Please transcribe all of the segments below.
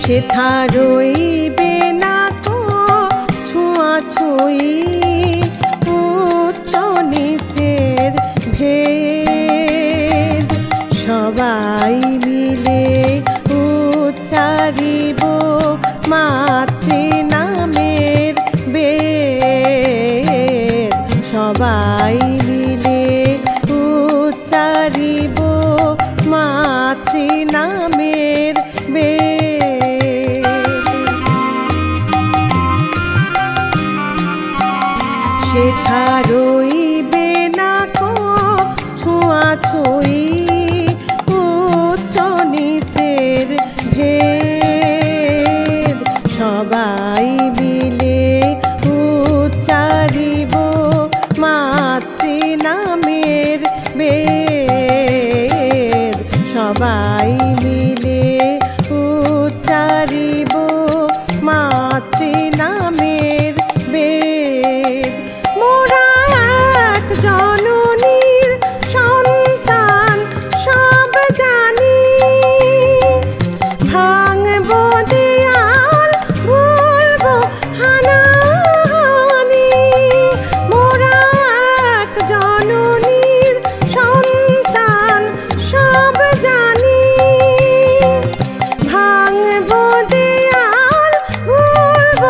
সেথা রইবে না কো ছোঁয়াছুঁই উচ্চ নিচের ভেদ সবাই মিলে উচ্চারিব মাতৃনামের বেদ সবাই মিলে উচ্চারিব মাতৃনামের বেদ সেথা রইবে না কো ছোঁয়াছুঁই উচ্চ নিচের ভেদ সবাই মিলে উচ্চারিব মাতৃনামের বেদ সবাই মিলে উচ্চারিব মাতৃনামের বেদ মোরা এক জননীর সন্তান সব জানি ভাঙব দেয়াল ভুলব হানাহানি মোরা এক জননীর সন্তান সব জানি ভাঙব দেয়াল ভুলব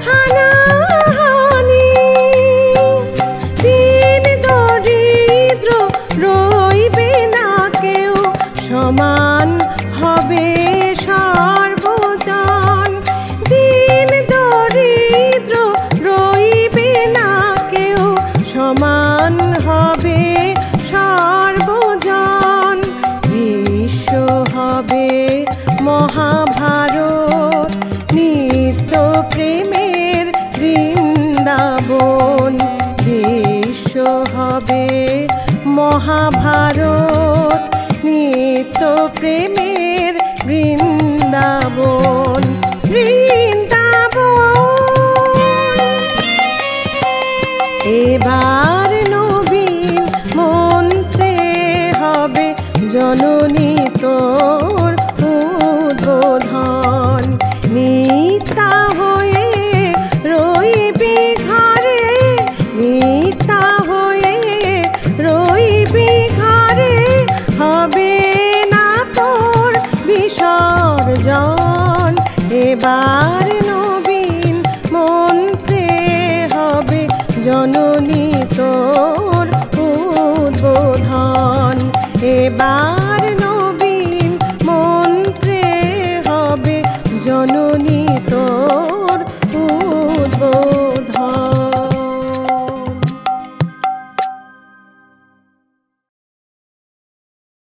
হানাহানি দিন দরিদ্র রইবে না কেউ সমান হবে সর্বজন দিন দরিদ্র রইবে না কেউ সমান হবে সর্বজন বিশ্ব হবে মহাভারত নিত্য প্রেমের বৃন্দাবন বিশ্ব হবে মহাভারত নিত্য প্রেমের বৃন্দাবন বৃন্দাবন এবার নবীন মন্ত্রে হবে জননী তোর উদ্বোধন নিত্যা হয়ে রইবি ঘরে নিত্যা হয়ে রইবি ঘরে হবে না তোর বিসর্জন এবার